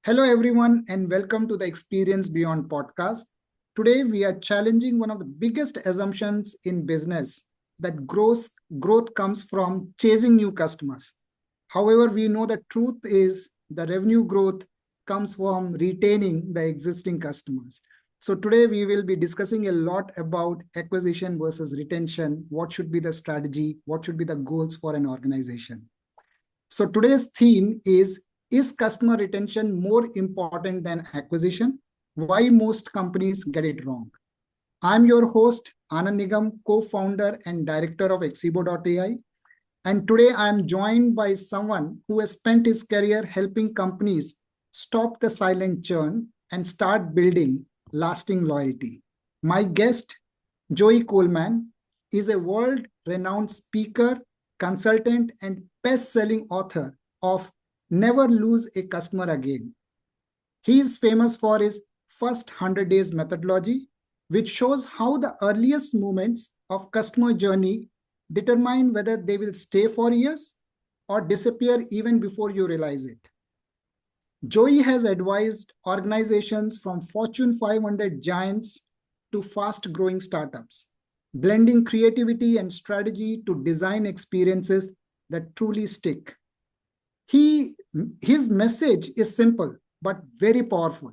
Hello, everyone, and welcome to the Xperience Beyond Podcast. Today, we are challenging one of the biggest assumptions in business that growth comes from chasing new customers. However, we know the truth is the revenue growth comes from retaining the existing customers. So, today we will be discussing a lot about acquisition versus retention. What should be the strategy? What should be the goals for an organization? So today's theme is customer retention more important than acquisition? Why most companies get it wrong? I'm your host, Anand Nigam, co-founder and director of XEBO.ai. And today I'm joined by someone who has spent his career helping companies stop the silent churn and start building lasting loyalty. My guest, Joey Coleman, is a world-renowned speaker, consultant, and best-selling author of Never Lose a Customer Again. He is famous for his first 100 days methodology, which shows how the earliest moments of customer journey determine whether they will stay for years or disappear even before you realize it. Joey has advised organizations from Fortune 500 giants to fast-growing startups, blending creativity and strategy to design experiences that truly stick. His message is simple but very powerful.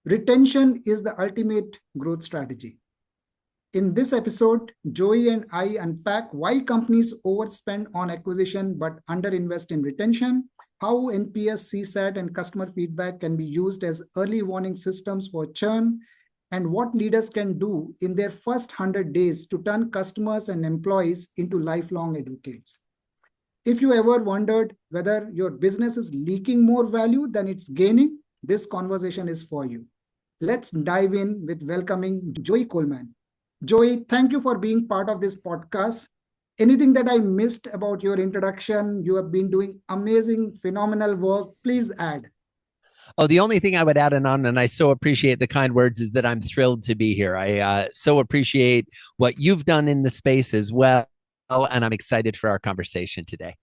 Retention is the ultimate growth strategy. In this episode, Joey and I unpack why companies overspend on acquisition but underinvest in retention, how NPS, CSAT, and customer feedback can be used as early warning systems for churn, and what leaders can do in their first 100 days to turn customers and employees into lifelong advocates. If you ever wondered whether your business is leaking more value than it's gaining, this conversation is for you. Let's dive in with welcoming Joey Coleman. Joey, thank you for being part of this podcast. Anything that I missed about your introduction? You have been doing amazing, phenomenal work. Please add. Oh, the only thing I would add, Anand, and I so appreciate the kind words, is that I'm thrilled to be here. I so appreciate what you've done in the space as well, and I'm excited for our conversation today.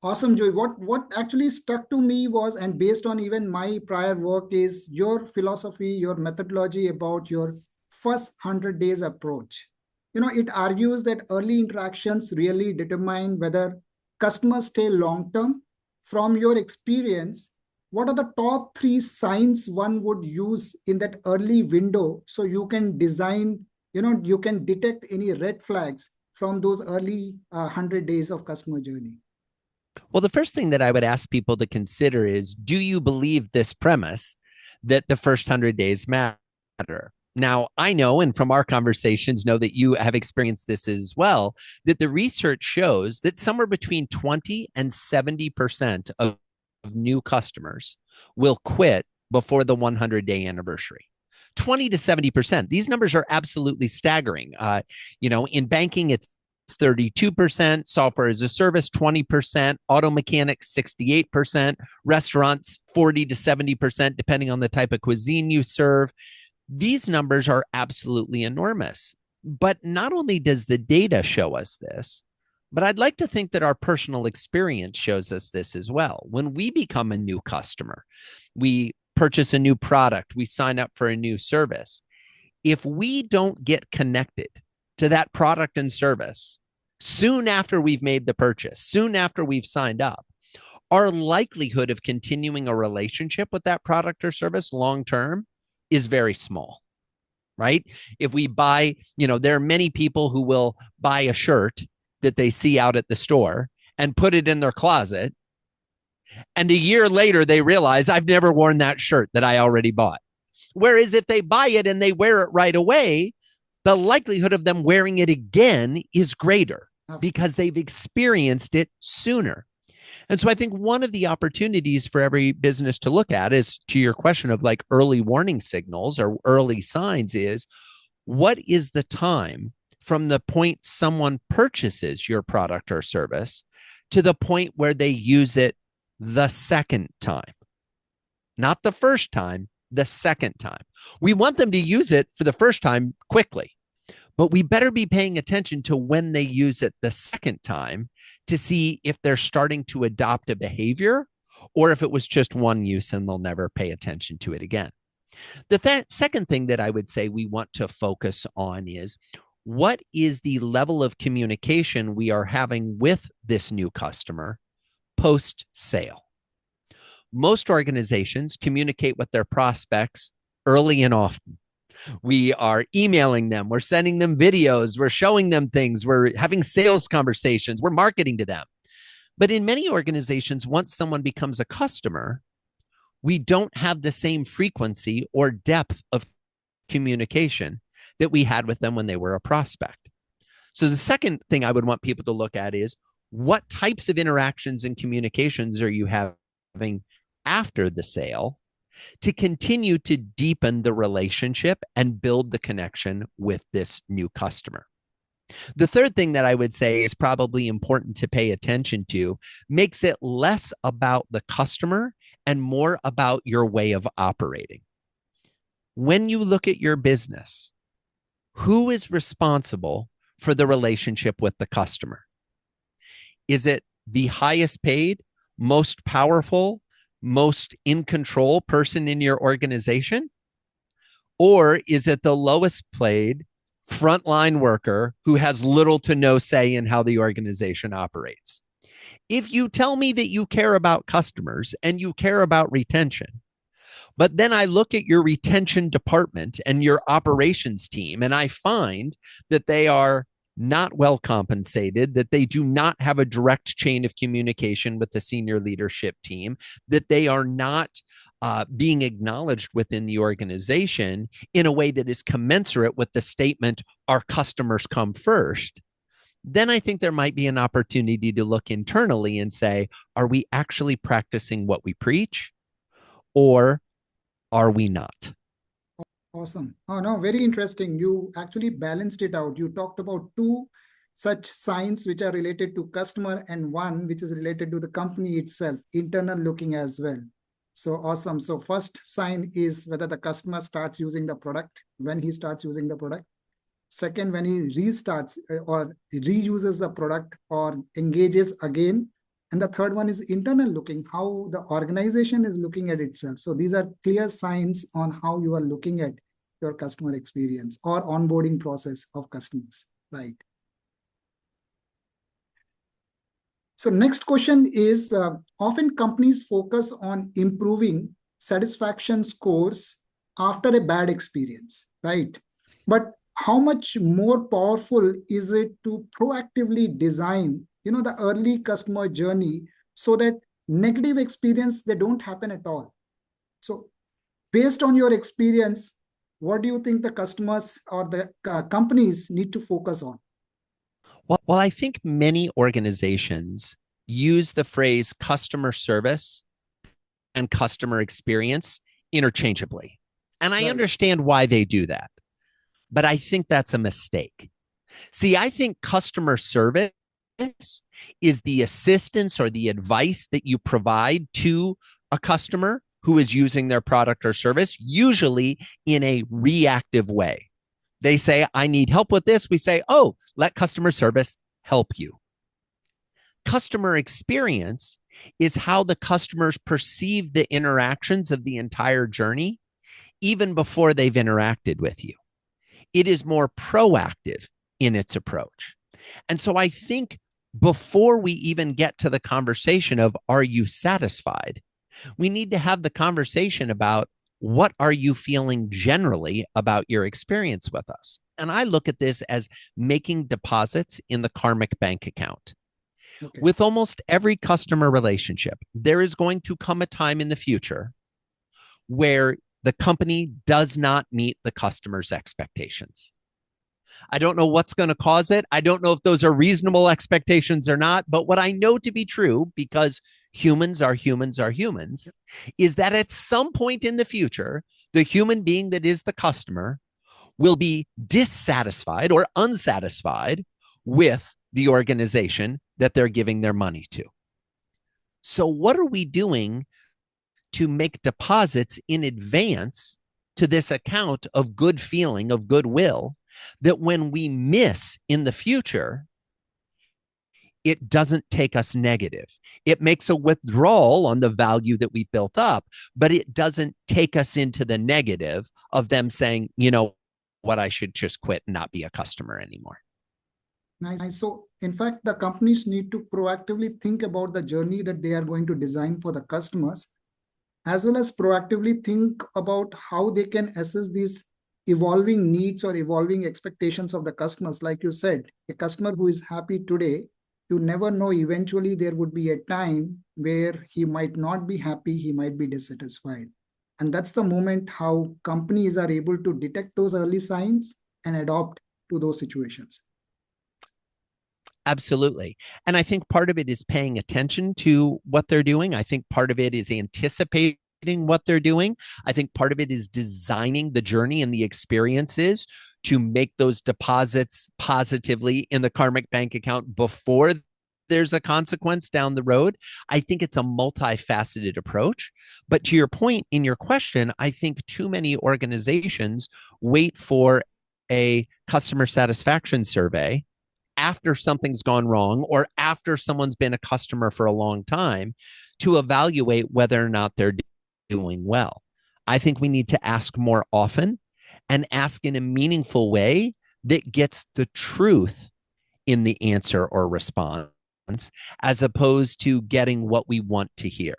Awesome, Joey. What actually stuck to me was, and based on even my prior work, is your philosophy, your methodology about your first 100 days approach. It argues that early interactions really determine whether customers stay long term. From your experience, what are the top three signs one would use in that early window so you can design, you can detect any red flags from those early 100 days of customer journey? Well, the first thing that I would ask people to consider is, do you believe this premise that the first 100 days matter? Now, I know, and from our conversations, know that you have experienced this as well, that the research shows that somewhere between 20 and 70% of new customers will quit before the 100-day anniversary. 20 to 70%. These numbers are absolutely staggering. In banking, it's 32%, software as a service, 20%, auto mechanics, 68%, restaurants, 40 to 70%, depending on the type of cuisine you serve. These numbers are absolutely enormous. But not only does the data show us this, but I'd like to think that our personal experience shows us this as well. When we become a new customer, we purchase a new product, we sign up for a new service. If we don't get connected to that product and service soon after we've made the purchase, soon after we've signed up, our likelihood of continuing a relationship with that product or service long term is very small, right? If we buy, there are many people who will buy a shirt that they see out at the store and put it in their closet. And a year later, they realize, I've never worn that shirt that I already bought. Whereas if they buy it and they wear it right away, the likelihood of them wearing it again is greater because they've experienced it sooner. And so I think one of the opportunities for every business to look at is, to your question of like early warning signals or early signs, is what is the time from the point someone purchases your product or service to the point where they use it the second time? Not the first time, the second time. We want them to use it for the first time quickly, but we better be paying attention to when they use it the second time to see if they're starting to adopt a behavior or if it was just one use and they'll never pay attention to it again. The second thing that I would say we want to focus on is what is the level of communication we are having with this new customer post-sale. Most organizations communicate with their prospects early and often. We are emailing them, we're sending them videos, we're showing them things, we're having sales conversations, we're marketing to them. But in many organizations, once someone becomes a customer, we don't have the same frequency or depth of communication that we had with them when they were a prospect. So the second thing I would want people to look at is what types of interactions and communications are you having after the sale to continue to deepen the relationship and build the connection with this new customer. The third thing that I would say is probably important to pay attention to makes it less about the customer and more about your way of operating. When you look at your business, who is responsible for the relationship with the customer? Is it the highest paid, most powerful, most in control person in your organization? Or is it the lowest paid frontline worker who has little to no say in how the organization operates? If you tell me that you care about customers and you care about retention, but then I look at your retention department and your operations team, and I find that they are not well compensated, that they do not have a direct chain of communication with the senior leadership team, that they are not being acknowledged within the organization in a way that is commensurate with the statement, our customers come first, then I think there might be an opportunity to look internally and say, are we actually practicing what we preach, or are we not? Awesome. Oh, no, very interesting. You actually balanced it out. You talked about two such signs which are related to customer and one which is related to the company itself, internal looking as well. So awesome. So first sign is whether the customer starts using the product, when he starts using the product. Second, when he restarts or reuses the product or engages again. And the third one is internal looking, how the organization is looking at itself. So these are clear signs on how you are looking at your customer experience or onboarding process of customers, right? So next question is, often companies focus on improving satisfaction scores after a bad experience, right? But how much more powerful is it to proactively design the early customer journey so that negative experience, they don't happen at all? So based on your experience, what do you think the customers or the companies need to focus on? Well, I think many organizations use the phrase customer service and customer experience interchangeably. And I understand why they do that, but I think that's a mistake. See, I think customer service is the assistance or the advice that you provide to a customer who is using their product or service, usually in a reactive way. They say, I need help with this. We say, oh, let customer service help you. Customer experience is how the customers perceive the interactions of the entire journey, even before they've interacted with you. It is more proactive in its approach. And so I think before we even get to the conversation of, are you satisfied? We need to have the conversation about, what are you feeling generally about your experience with us? And I look at this as making deposits in the karmic bank account. Okay. With almost every customer relationship, there is going to come a time in the future where the company does not meet the customer's expectations. I don't know what's going to cause it. I don't know if those are reasonable expectations or not. But what I know to be true, because humans are humans are humans, is that at some point in the future, the human being that is the customer will be dissatisfied or unsatisfied with the organization that they're giving their money to. So what are we doing to make deposits in advance to this account of good feeling, of goodwill, that when we miss in the future, it doesn't take us negative. It makes a withdrawal on the value that we've built up, but it doesn't take us into the negative of them saying, you know what, I should just quit and not be a customer anymore. Nice. So, in fact, the companies need to proactively think about the journey that they are going to design for the customers, as well as proactively think about how they can assess these evolving needs or evolving expectations of the customers. Like you said, a customer who is happy today, you never know, eventually there would be a time where he might not be happy, he might be dissatisfied. And that's the moment how companies are able to detect those early signs and adopt to those situations. Absolutely. And I think part of it is paying attention to what they're doing. I think part of it is anticipating what they're doing. I think part of it is designing the journey and the experiences to make those deposits positively in the karmic bank account before there's a consequence down the road. I think it's a multifaceted approach. But to your point in your question, I think too many organizations wait for a customer satisfaction survey after something's gone wrong or after someone's been a customer for a long time to evaluate whether or not they're doing well. I think we need to ask more often and ask in a meaningful way that gets the truth in the answer or response, as opposed to getting what we want to hear.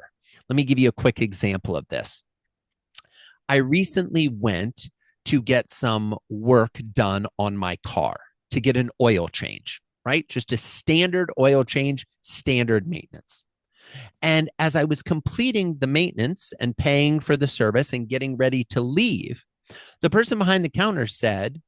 Let me give you a quick example of this. I recently went to get some work done on my car, to get an oil change, right? Just a standard oil change, standard maintenance. And as I was completing the maintenance and paying for the service and getting ready to leave, the person behind the counter said,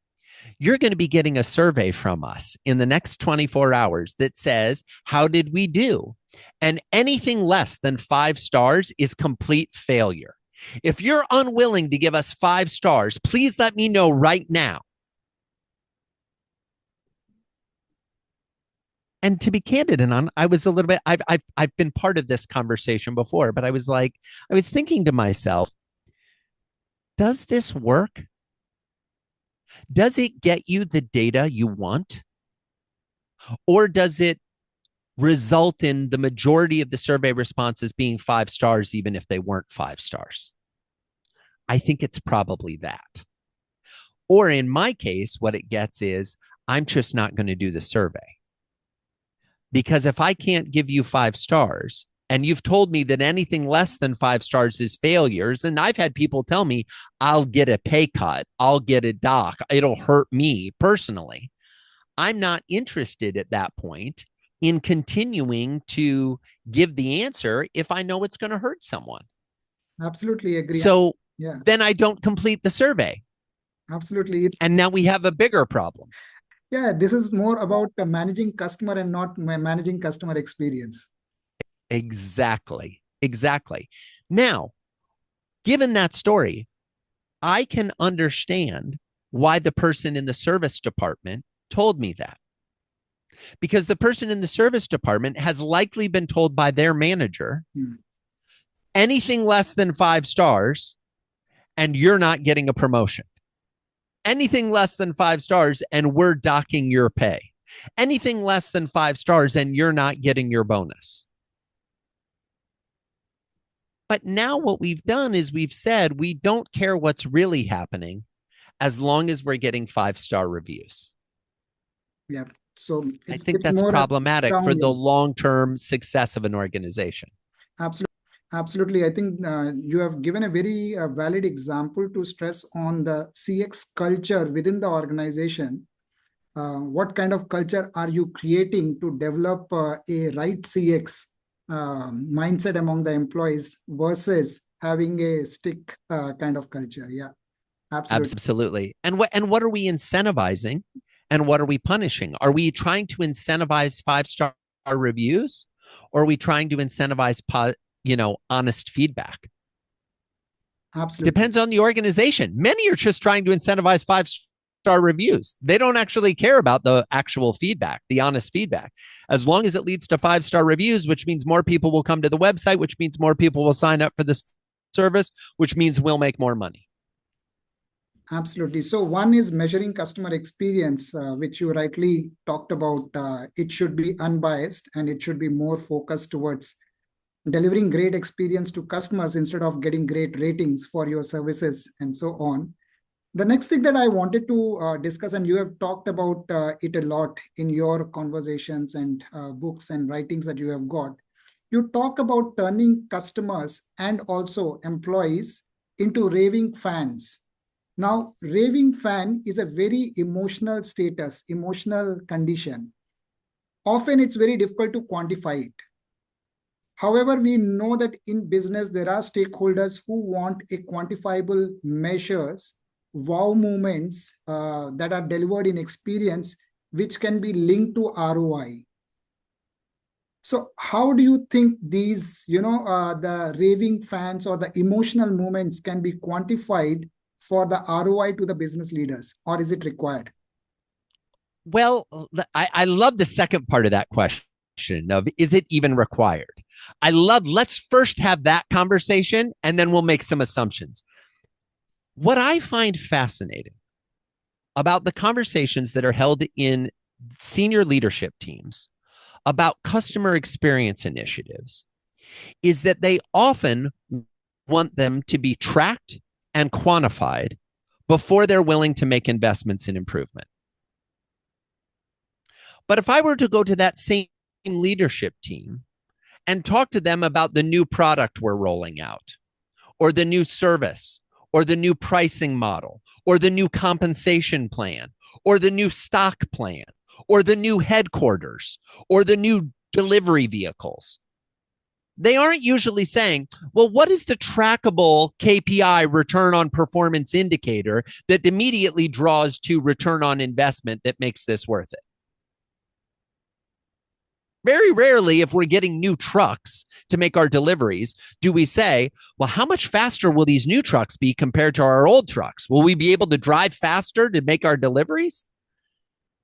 "You're going to be getting a survey from us in the next 24 hours that says, how did we do? And anything less than 5 stars is complete failure. If you're unwilling to give us 5 stars, please let me know right now." And to be candid, Anand, I was a little bit, I've been part of this conversation before, but I was thinking to myself, does this work? Does it get you the data you want? Or does it result in the majority of the survey responses being 5 stars, even if they weren't 5 stars? I think it's probably that. Or in my case, what it gets is, I'm just not going to do the survey. Because if I can't give you 5 stars, and you've told me that anything less than 5 stars is failures, and I've had people tell me, I'll get a pay cut, I'll get a dock, it'll hurt me personally. I'm not interested at that point in continuing to give the answer if I know it's going to hurt someone. Absolutely agree. So then I don't complete the survey. Absolutely. And now we have a bigger problem. Yeah, this is more about managing customer and not managing customer experience. Exactly. Now, given that story, I can understand why the person in the service department told me that. Because the person in the service department has likely been told by their manager, anything less than 5 stars, and you're not getting a promotion. Anything less than 5 stars, and we're docking your pay. Anything less than 5 stars, and you're not getting your bonus. But now what we've done is we've said we don't care what's really happening as long as we're getting 5-star reviews. Yeah. So I think that's problematic for the long-term success of an organization. Absolutely. I think you have given a very valid example to stress on the CX culture within the organization. What kind of culture are you creating to develop a right CX mindset among the employees versus having a stick kind of culture? Yeah, absolutely. And what are we incentivizing, and what are we punishing? Are we trying to incentivize 5-star reviews, or are we trying to incentivize honest feedback? Absolutely. Depends on the organization. Many are just trying to incentivize 5-star reviews. They don't actually care about the actual feedback, the honest feedback. As long as it leads to 5-star reviews, which means more people will come to the website, which means more people will sign up for the service, which means we'll make more money. Absolutely. So one is measuring customer experience, which you rightly talked about. It should be unbiased and it should be more focused towards delivering great experience to customers instead of getting great ratings for your services and so on. The next thing that I wanted to discuss, and you have talked about it a lot in your conversations and books and writings that you have got, you talk about turning customers and also employees into raving fans. Now, raving fan is a very emotional status, emotional condition. Often it's very difficult to quantify it. However, we know that in business, there are stakeholders who want a quantifiable measures, wow moments that are delivered in experience, which can be linked to ROI. So how do you think these, the raving fans or the emotional moments can be quantified for the ROI to the business leaders, or is it required? Well, I love the second part of that question of, is it even required? Let's first have that conversation and then we'll make some assumptions. What I find fascinating about the conversations that are held in senior leadership teams about customer experience initiatives is that they often want them to be tracked and quantified before they're willing to make investments in improvement. But if I were to go to that same leadership team and talk to them about the new product we're rolling out, or the new service, or the new pricing model, or the new compensation plan, or the new stock plan, or the new headquarters, or the new delivery vehicles, they aren't usually saying, well, what is the trackable KPI, return on performance indicator, that immediately draws to return on investment that makes this worth it? Very rarely, if we're getting new trucks to make our deliveries, do we say, well, how much faster will these new trucks be compared to our old trucks? Will we be able to drive faster to make our deliveries?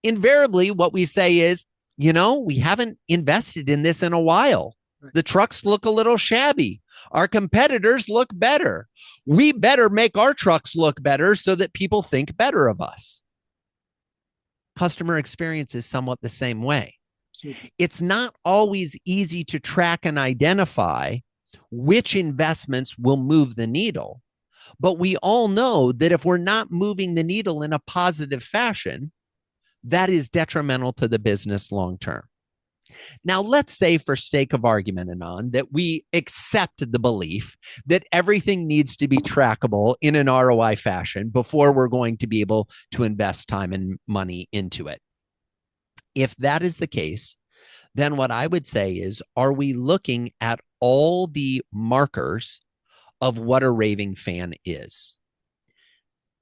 Invariably, what we say is, we haven't invested in this in a while. The trucks look a little shabby. Our competitors look better. We better make our trucks look better so that people think better of us. Customer experience is somewhat the same way. It's not always easy to track and identify which investments will move the needle, but we all know that if we're not moving the needle in a positive fashion, that is detrimental to the business long term. Now, let's say, for sake of argument, Anand, that we accept the belief that everything needs to be trackable in an ROI fashion before we're going to be able to invest time and money into it. If that is the case, then what I would say is, are we looking at all the markers of what a raving fan is?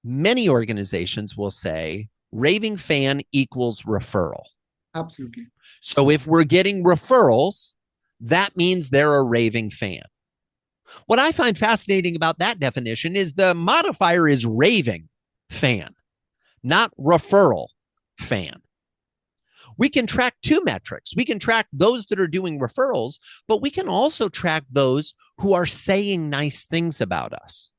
Many organizations will say raving fan equals referral. Absolutely. So if we're getting referrals, that means they're a raving fan. What I find fascinating about that definition is the modifier is raving fan, not referral fan. We can track two metrics. We can track those that are doing referrals, but we can also track those who are saying nice things about us,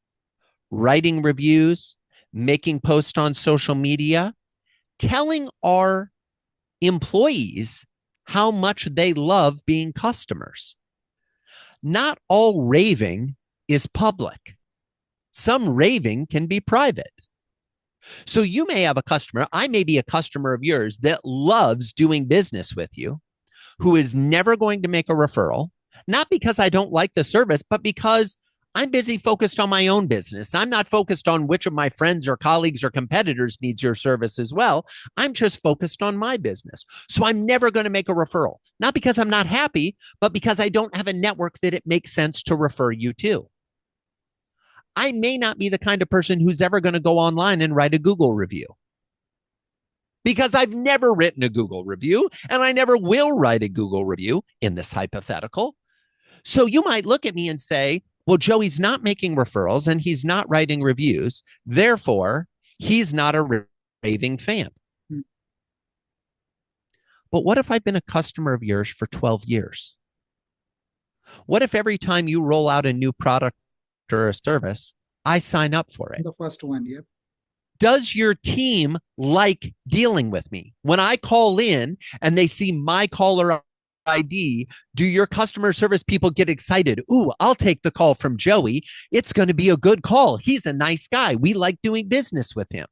writing reviews, making posts on social media, telling our employees how much they love being customers. Not all raving is public. Some raving can be private. So you may have a customer, I may be a customer of yours that loves doing business with you, who is never going to make a referral, not because I don't like the service, but because I'm busy focused on my own business. I'm not focused on which of my friends or colleagues or competitors needs your service as well. I'm just focused on my business. So I'm never going to make a referral, not because I'm not happy, but because I don't have a network that it makes sense to refer you to. I may not be the kind of person who's ever going to go online and write a Google review, because I've never written a Google review and I never will write a Google review in this hypothetical. So you might look at me and say, well, Joey's not making referrals and he's not writing reviews. Therefore, he's not a raving fan. But what if I've been a customer of yours for 12 years? What if every time you roll out a new product or a service, I sign up for it? The first one, yeah. Does your team like dealing with me? When I call in and they see my caller ID, do your customer service people get excited? Ooh, I'll take the call from Joey. It's going to be a good call. He's a nice guy. We like doing business with him.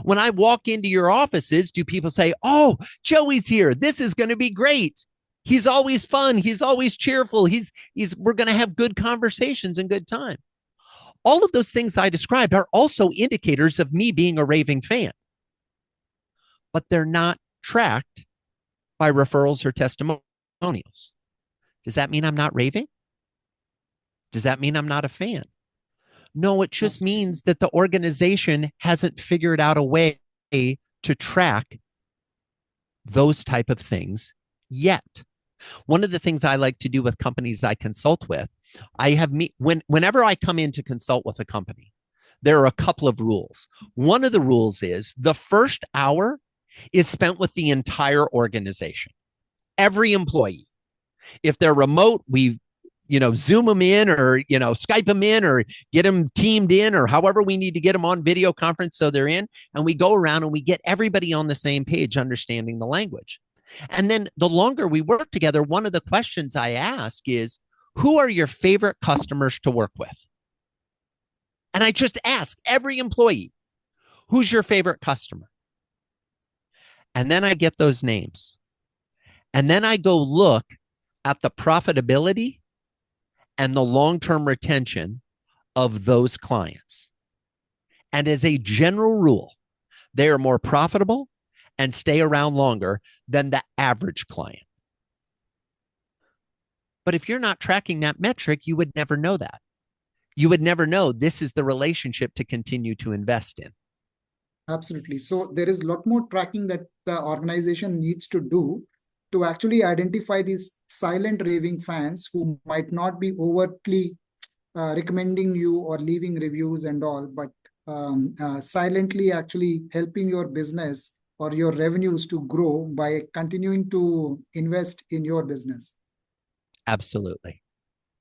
When I walk into your offices, do people say, oh, Joey's here. This is going to be great. He's always fun. He's always cheerful. We're going to have good conversations and good time. All of those things I described are also indicators of me being a raving fan, but they're not tracked by referrals or testimonials. Does that mean I'm not raving? Does that mean I'm not a fan? No, it just means that the organization hasn't figured out a way to track those type of things yet. One of the things I like to do with companies I consult with, whenever I come in to consult with a company, there are a couple of rules. One of the rules is the first hour is spent with the entire organization, every employee. If they're remote, we Zoom them in or, Skype them in or get them teamed in or however we need to get them on video conference so they're in. And we go around and we get everybody on the same page, understanding the language. And then the longer we work together, one of the questions I ask is, who are your favorite customers to work with? And I just ask every employee, who's your favorite customer? And then I get those names. And then I go look at the profitability and the long-term retention of those clients. And as a general rule, they are more profitable and stay around longer than the average client. But if you're not tracking that metric, you would never know that. You would never know this is the relationship to continue to invest in. Absolutely. So there is a lot more tracking that the organization needs to do to actually identify these silent raving fans who might not be overtly recommending you or leaving reviews and all, but silently actually helping your business or your revenues to grow by continuing to invest in your business. Absolutely.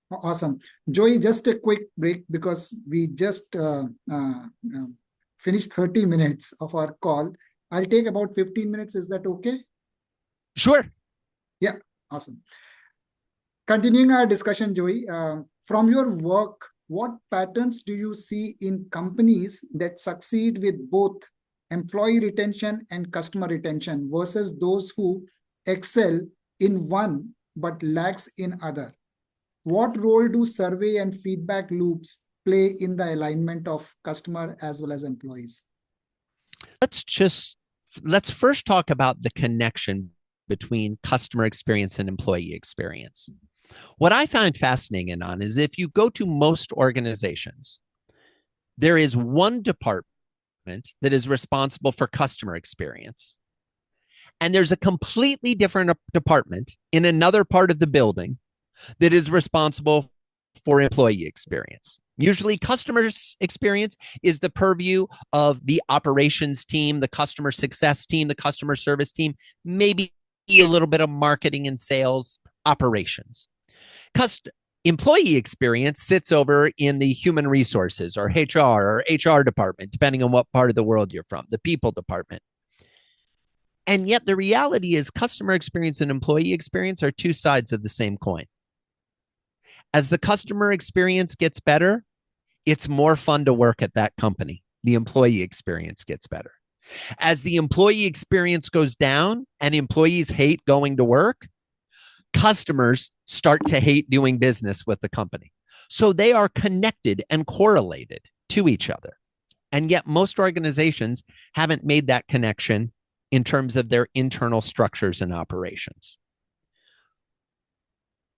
Awesome. Joey, just a quick break because we just finished 30 minutes of our call. I'll take about 15 minutes. Is that okay? Sure. Yeah, awesome. Continuing our discussion, Joey, from your work, what patterns do you see in companies that succeed with both employee retention and customer retention versus those who excel in one but lags in other? What role do survey and feedback loops play in the alignment of customer as well as employees? Let's first talk about the connection between customer experience and employee experience. What I find fascinating, Anand, is if you go to most organizations, there is one department that is responsible for customer experience. And there's a completely different department in another part of the building that is responsible for employee experience. Usually customers experience is the purview of the operations team, the customer success team, the customer service team, maybe a little bit of marketing and sales operations. Employee experience sits over in the human resources or HR department, depending on what part of the world you're from, the people department. And yet the reality is customer experience and employee experience are two sides of the same coin. As the customer experience gets better, it's more fun to work at that company. The employee experience gets better. As the employee experience goes down and employees hate going to work, customers start to hate doing business with the company. So they are connected and correlated to each other. And yet most organizations haven't made that connection in terms of their internal structures and operations.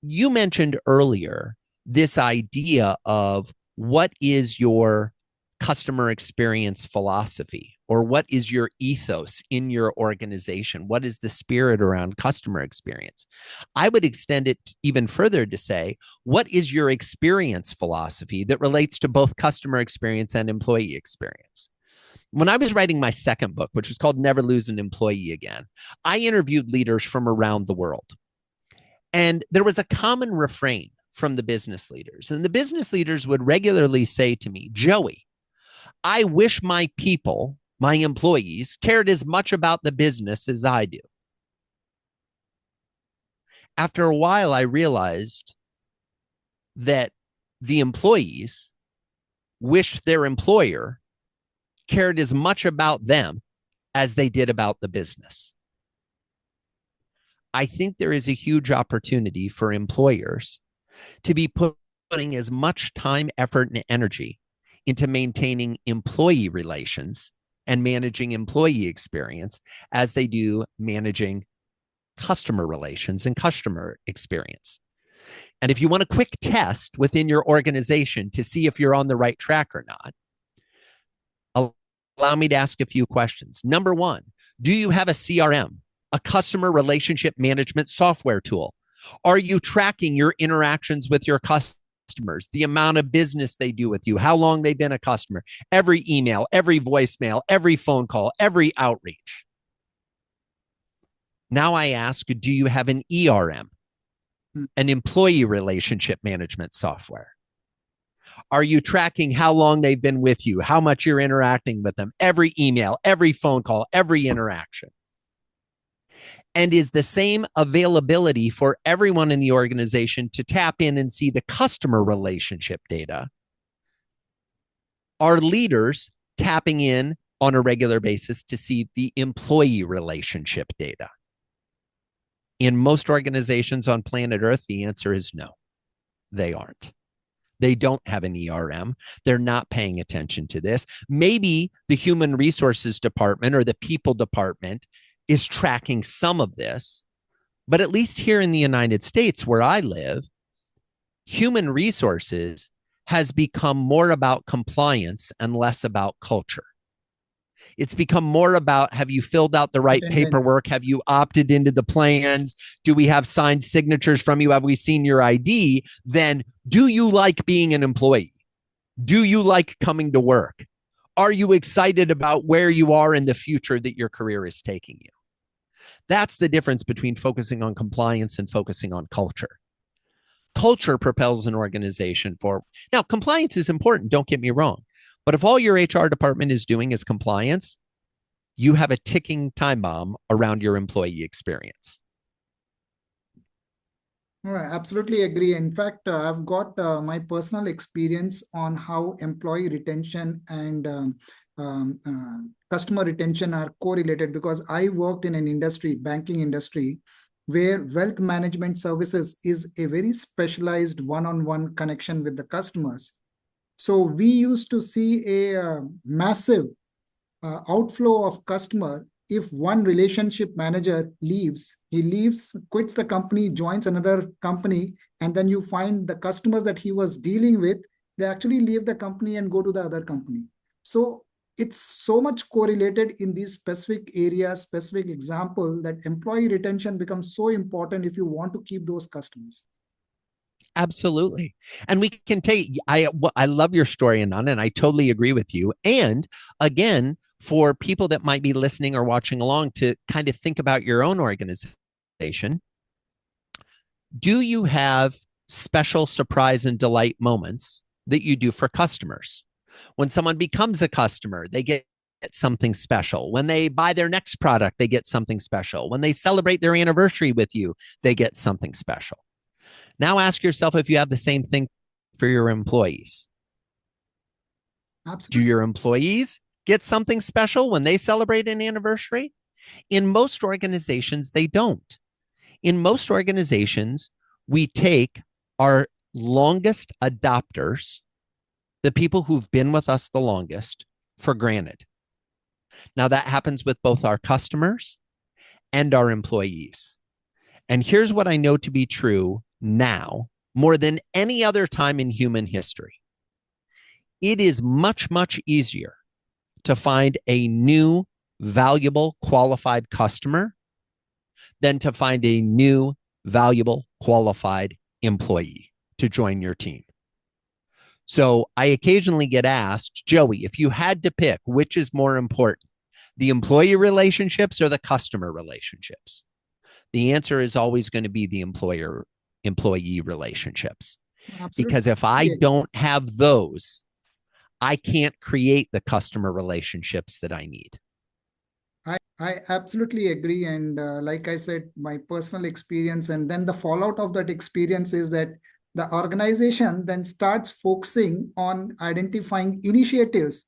You mentioned earlier this idea of what is your customer experience philosophy or what is your ethos in your organization? What is the spirit around customer experience? I would extend it even further to say, what is your experience philosophy that relates to both customer experience and employee experience? When I was writing my second book, which was called Never Lose an Employee Again, I interviewed leaders from around the world. And there was a common refrain from the business leaders. And the business leaders would regularly say to me, Joey, I wish my people my employees cared as much about the business as I do. After a while, I realized that the employees wished their employer cared as much about them as they did about the business. I think there is a huge opportunity for employers to be putting as much time, effort, and energy into maintaining employee relations and managing employee experience as they do managing customer relations and customer experience. And if you want a quick test within your organization to see if you're on the right track or not, allow me to ask a few questions. Number one, do you have a CRM, a customer relationship management software tool? Are you tracking your interactions with your customers, the amount of business they do with you, how long they've been a customer, every email, every voicemail, every phone call, every outreach? Now I ask, do you have an ERM, an employee relationship management software? Are you tracking how long they've been with you, how much you're interacting with them, every email, every phone call, every interaction? And is the same availability for everyone in the organization to tap in and see the customer relationship data? Are leaders tapping in on a regular basis to see the employee relationship data? In most organizations on planet Earth, the answer is no, they aren't. They don't have an ERM. They're not paying attention to this. Maybe the human resources department or the people department is tracking some of this, but at least here in the United States where I live, human resources has become more about compliance and less about culture. It's become more about, have you filled out the right paperwork? Have you opted into the plans? Do we have signed signatures from you? Have we seen your ID? Then do you like being an employee? Do you like coming to work? Are you excited about where you are in the future that your career is taking you? That's the difference between focusing on compliance and focusing on culture. Culture propels an organization forward. Now, compliance is important, don't get me wrong. But if all your HR department is doing is compliance, you have a ticking time bomb around your employee experience. I absolutely agree. In fact, I've got my personal experience on how employee retention and customer retention are correlated, because I worked in an industry, banking industry, where wealth management services is a very specialized one-on-one connection with the customers. So we used to see a massive outflow of customer. If one relationship manager leaves, he leaves, quits the company, joins another company, and then you find the customers that he was dealing with, they actually leave the company and go to the other company. So it's so much correlated in these specific areas, specific example, that employee retention becomes so important if you want to keep those customers. Absolutely. And we can take, I love your story, Anand, and I totally agree with you. And again, for people that might be listening or watching along to kind of think about your own organization, do you have special surprise and delight moments that you do for customers? When someone becomes a customer, they get something special. When they buy their next product, they get something special. When they celebrate their anniversary with you, they get something special. Now ask yourself if you have the same thing for your employees. Absolutely. Do your employees get something special when they celebrate an anniversary? In most organizations, they don't. In most organizations, we take our longest adopters, the people who've been with us the longest, for granted. Now that happens with both our customers and our employees. And here's what I know to be true now, more than any other time in human history. It is much, much easier to find a new, valuable, qualified customer than to find a new, valuable, qualified employee to join your team. So I occasionally get asked, Joey, if you had to pick, which is more important, the employee relationships or the customer relationships? The answer is always going to be the employee relationships. Absolutely. Because if I don't have those, I can't create the customer relationships that I need. I absolutely agree. And like I said, my personal experience and then the fallout of that experience is that the organization then starts focusing on identifying initiatives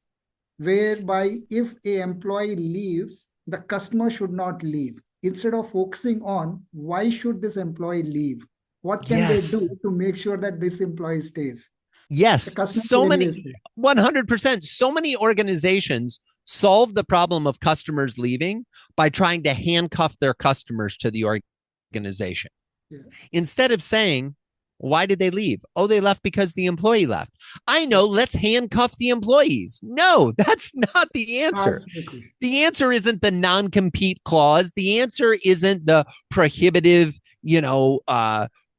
whereby if a employee leaves, the customer should not leave. Instead of focusing on why should this employee leave? What can they Yes. do to make sure that this employee stays? The Yes. customer So will many, anyway stay. 100%. So many organizations solve the problem of customers leaving by trying to handcuff their customers to the organization. Yeah. Instead of saying, why did they leave? Oh, they left because the employee left. I Yeah. know, let's handcuff the employees. No, that's not the answer. Absolutely. The answer isn't the non-compete clause. The answer isn't the prohibitive,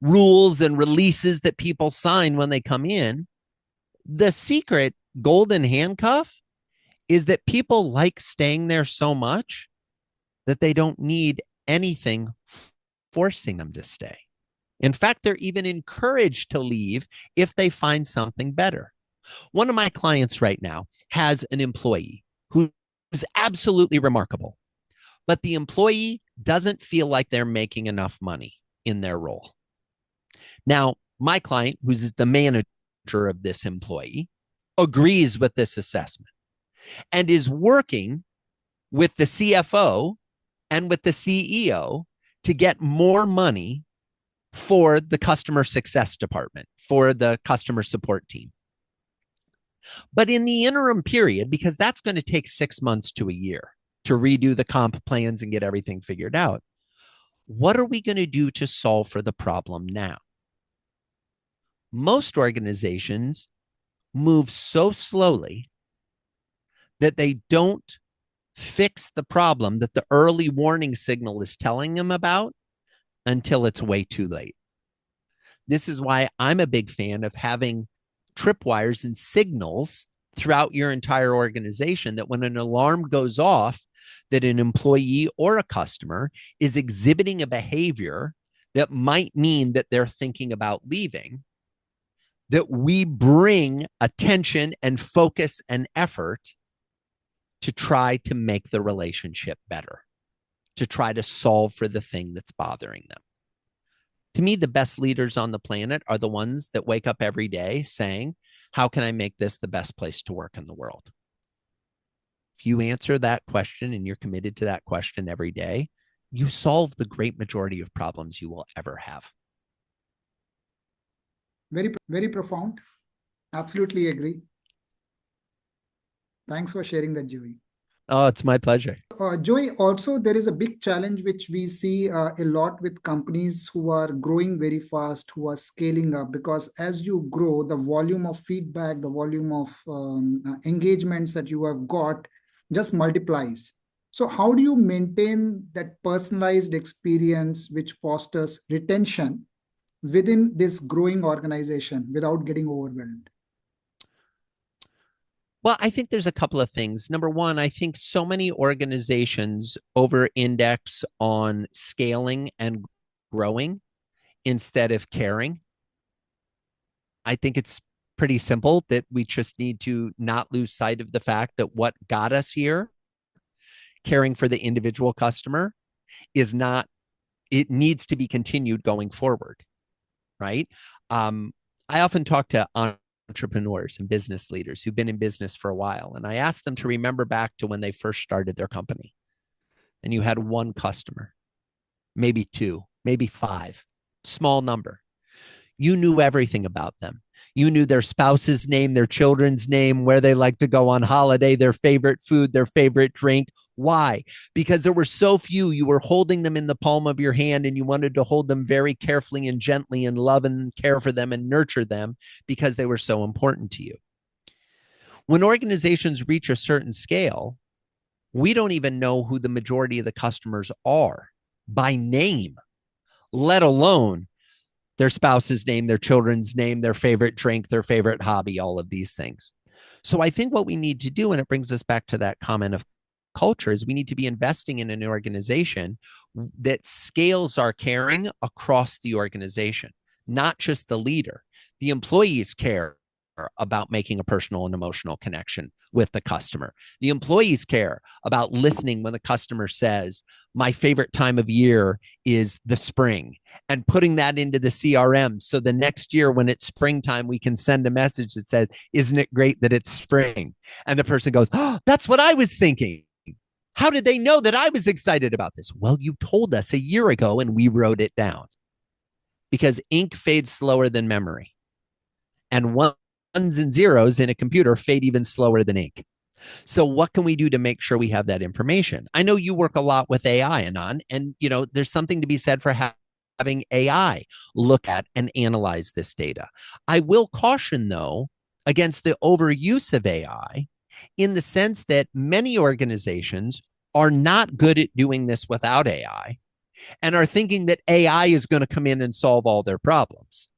rules and releases that people sign when they come in. The secret golden handcuff is that people like staying there so much that they don't need anything forcing them to stay. In fact, they're even encouraged to leave if they find something better. One of my clients right now has an employee who is absolutely remarkable, but the employee doesn't feel like they're making enough money in their role. Now, my client, who's the manager of this employee, agrees with this assessment and is working with the CFO and with the CEO to get more money for the customer success department, for the customer support team. But in the interim period, because that's going to take 6 months to a year to redo the comp plans and get everything figured out, what are we going to do to solve for the problem now? Most organizations move so slowly that they don't fix the problem that the early warning signal is telling them about until it's way too late. This is why I'm a big fan of having tripwires and signals throughout your entire organization that when an alarm goes off, that an employee or a customer is exhibiting a behavior that might mean that they're thinking about leaving, that we bring attention and focus and effort to try to make the relationship better, to try to solve for the thing that's bothering them. To me, the best leaders on the planet are the ones that wake up every day saying, how can I make this the best place to work in the world? If you answer that question and you're committed to that question every day, you solve the great majority of problems you will ever have. Very profound. Absolutely agree. Thanks for sharing that, Joey. Oh, it's my pleasure. Joey, also there is a big challenge which we see a lot with companies who are growing very fast, who are scaling up, because as you grow, the volume of feedback, the volume of engagements that you have got just multiplies. So how do you maintain that personalized experience which fosters retention within this growing organization without getting overwhelmed? Well, I think there's a couple of things. Number one, I think so many organizations over index on scaling and growing instead of caring. I think it's pretty simple that we just need to not lose sight of the fact that what got us here, caring for the individual customer, is not, it needs to be continued going forward, right? I often talk to entrepreneurs and business leaders who've been in business for a while, and I ask them to remember back to when they first started their company and you had one customer, maybe two, maybe five, small number. You knew everything about them. You knew their spouse's name, their children's name, where they like to go on holiday, their favorite food, their favorite drink. Why? Because there were so few. You were holding them in the palm of your hand and you wanted to hold them very carefully and gently and love and care for them and nurture them because they were so important to you. When organizations reach a certain scale, we don't even know who the majority of the customers are by name, let alone their spouse's name, their children's name, their favorite drink, their favorite hobby, all of these things. So I think what we need to do, and it brings us back to that comment of culture, is we need to be investing in an organization that scales our caring across the organization, not just the leader. The employees care about making a personal and emotional connection with the customer. The employees care about listening when the customer says, my favorite time of year is the spring, and putting that into the CRM. So the next year when it's springtime, we can send a message that says, isn't it great that it's spring? And the person goes, oh, that's what I was thinking. How did they know that I was excited about this? Well, you told us a year ago and we wrote it down. Because ink fades slower than memory. And ones and zeros in a computer fade even slower than ink. So what can we do to make sure we have that information? I know you work a lot with AI, Anand, and there's something to be said for having AI look at and analyze this data. I will caution, though, against the overuse of AI in the sense that many organizations are not good at doing this without AI and are thinking that AI is going to come in and solve all their problems.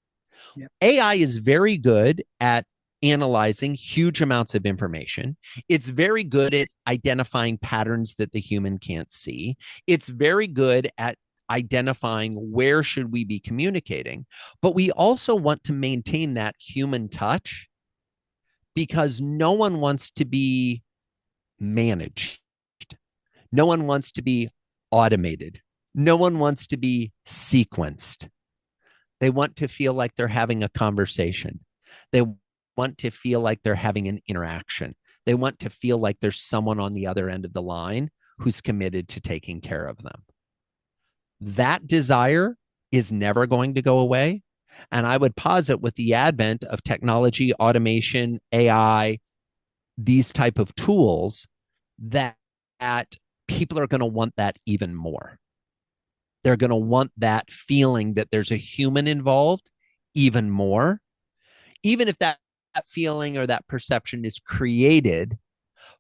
Yeah. AI is very good at analyzing huge amounts of information. It's very good at identifying patterns that the human can't see. It's very good at identifying where should we be communicating. But we also want to maintain that human touch because no one wants to be managed. No one wants to be automated. No one wants to be sequenced. They want to feel like they're having a conversation. They want to feel like they're having an interaction. They want to feel like there's someone on the other end of the line who's committed to taking care of them. That desire is never going to go away. And I would posit with the advent of technology, automation, AI, these type of tools, that people are going to want that even more. They're going to want that feeling that there's a human involved even more, even if that feeling or that perception is created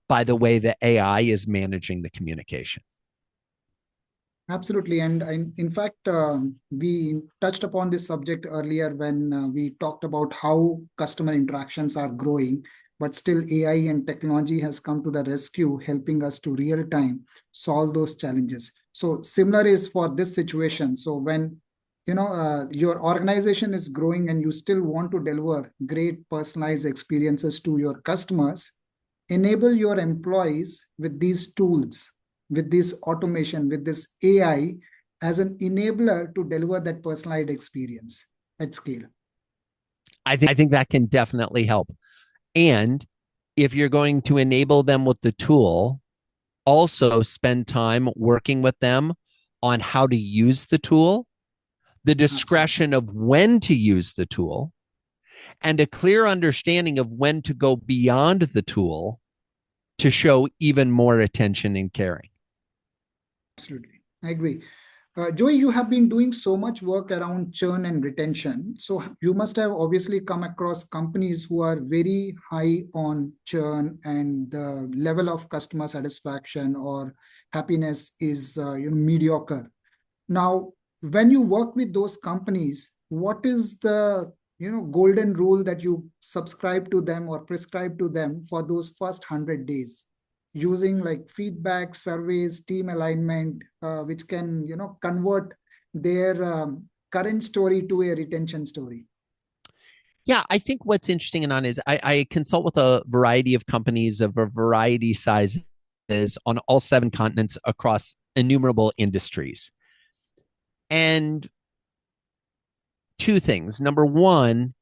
by the way that AI is managing the communication. Absolutely. And in fact, we touched upon this subject earlier when we talked about how customer interactions are growing, but still AI and technology has come to the rescue, helping us to real time solve those challenges. So similar is for this situation. So when your organization is growing and you still want to deliver great personalized experiences to your customers, enable your employees with these tools, with this automation, with this AI as an enabler to deliver that personalized experience at scale. I think that can definitely help. And if you're going to enable them with the tool, also spend time working with them on how to use the tool, the discretion of when to use the tool, and a clear understanding of when to go beyond the tool to show even more attention and caring. Absolutely. I agree. Joey, you have been doing so much work around churn and retention. So you must have obviously come across companies who are very high on churn and the level of customer satisfaction or happiness is mediocre. Now, when you work with those companies, what is the golden rule that you subscribe to them or prescribe to them for those first 100 days? Using like feedback, surveys, team alignment, which can convert their current story to a retention story. Yeah, I think what's interesting, Anand, is I consult with a variety of companies of a variety sizes on all 7 continents across innumerable industries. And 2 things. Number one,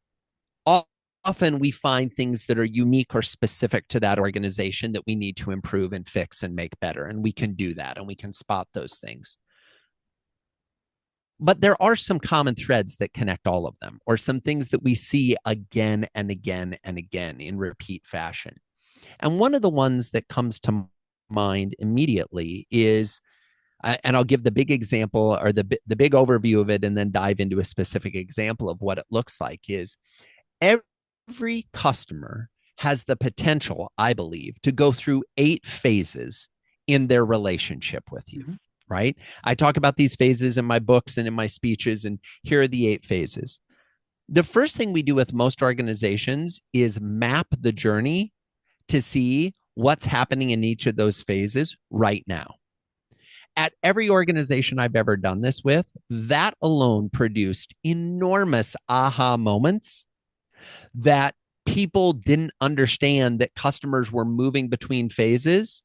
often we find things that are unique or specific to that organization that we need to improve and fix and make better. And we can do that and we can spot those things. But there are some common threads that connect all of them, or some things that we see again and again and again in repeat fashion. And one of the ones that comes to mind immediately is, and I'll give the big example or the big overview of it and then dive into a specific example of what it looks like, is every customer has the potential, I believe, to go through 8 phases in their relationship with you, right? I talk about these phases in my books and in my speeches, and here are the 8 phases. The first thing we do with most organizations is map the journey to see what's happening in each of those phases right now. At every organization I've ever done this with, that alone produced enormous aha moments that people didn't understand that customers were moving between phases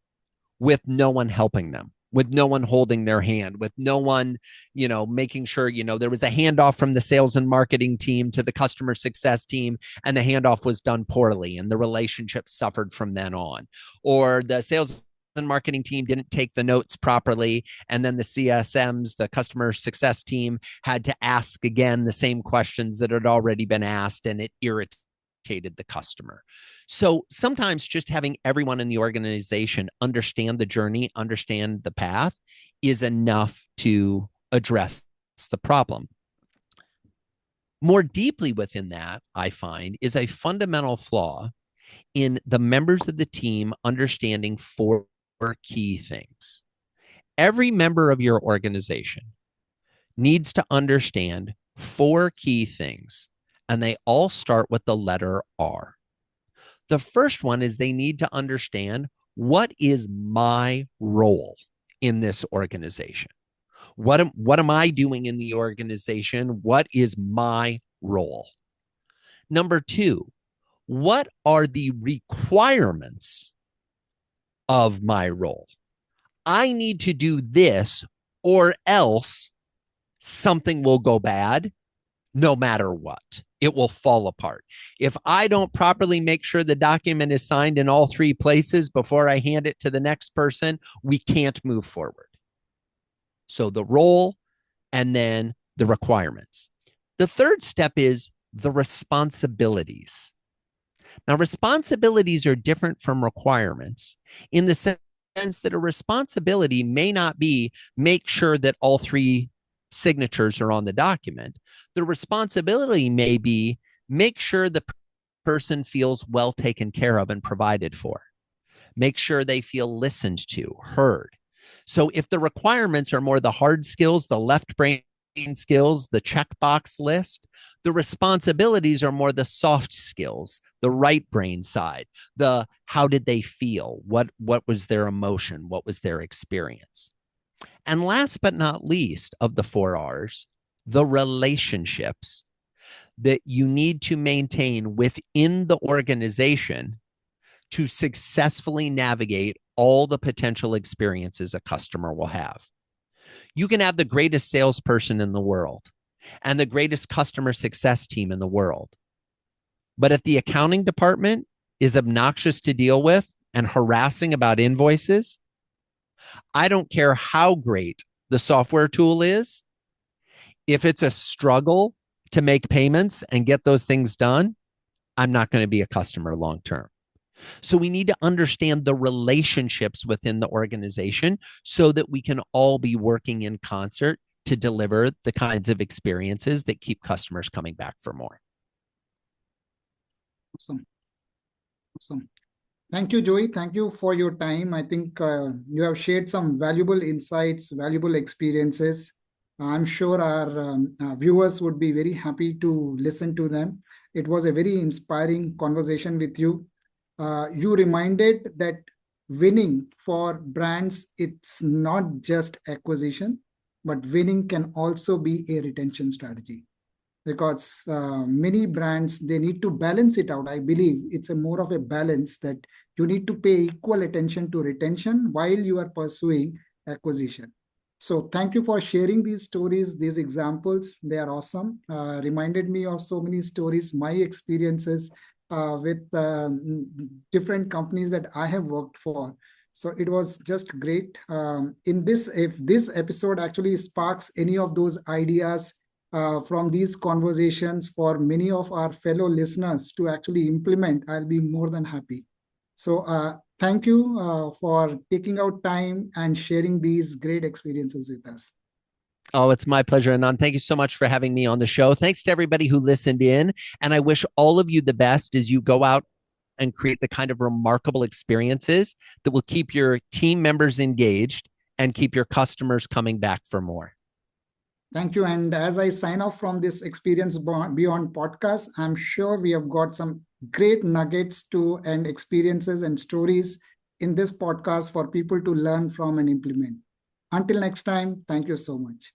with no one helping them, with no one holding their hand, with no one, making sure, there was a handoff from the sales and marketing team to the customer success team, and the handoff was done poorly and the relationship suffered from then on. Or the sales and marketing team didn't take the notes properly, and then the CSMs, the customer success team, had to ask again the same questions that had already been asked, and it irritated the customer. So sometimes just having everyone in the organization understand the journey, understand the path, is enough to address the problem. More deeply within that, I find, is a fundamental flaw in the members of the team understanding four key things. Every member of your organization needs to understand four key things, and they all start with the letter R. The first one is they need to understand, what is my role in this organization? What am I doing in the organization? What is my role? Number two, what are the requirements of my role? I need to do this or else something will go bad no matter what. It will fall apart. If I don't properly make sure the document is signed in all three places before I hand it to the next person, we can't move forward. So the role and then the requirements. The third step is the responsibilities. Now, responsibilities are different from requirements in the sense that a responsibility may not be make sure that all three signatures are on the document. The responsibility may be make sure the person feels well taken care of and provided for. Make sure they feel listened to, heard. So if the requirements are more the hard skills, the left brain skills, the checkbox list, the responsibilities are more the soft skills, the right brain side, the how did they feel? What was their emotion? What was their experience? And last but not least of the 4 R's, the relationships that you need to maintain within the organization to successfully navigate all the potential experiences a customer will have. You can have the greatest salesperson in the world and the greatest customer success team in the world. But if the accounting department is obnoxious to deal with and harassing about invoices, I don't care how great the software tool is. If it's a struggle to make payments and get those things done, I'm not going to be a customer long term. So we need to understand the relationships within the organization so that we can all be working in concert to deliver the kinds of experiences that keep customers coming back for more. Awesome. Thank you, Joey. Thank you for your time. I think you have shared some valuable insights, valuable experiences. I'm sure our viewers would be very happy to listen to them. It was a very inspiring conversation with you. You reminded that winning for brands, it's not just acquisition, but winning can also be a retention strategy. Because many brands, they need to balance it out. I believe it's a more of a balance that you need to pay equal attention to retention while you are pursuing acquisition. So thank you for sharing these stories, these examples. They are awesome. Reminded me of so many stories, my experiences with different companies that I have worked for. So it was just great. If this episode actually sparks any of those ideas from these conversations for many of our fellow listeners to actually implement, I'll be more than happy. So thank you for taking out time and sharing these great experiences with us. Oh, it's my pleasure, Anand. Thank you so much for having me on the show. Thanks to everybody who listened in. And I wish all of you the best as you go out and create the kind of remarkable experiences that will keep your team members engaged and keep your customers coming back for more. Thank you. And as I sign off from this Xperience Beyond podcast, I'm sure we have got some great nuggets and experiences and stories in this podcast for people to learn from and implement. Until next time, thank you so much.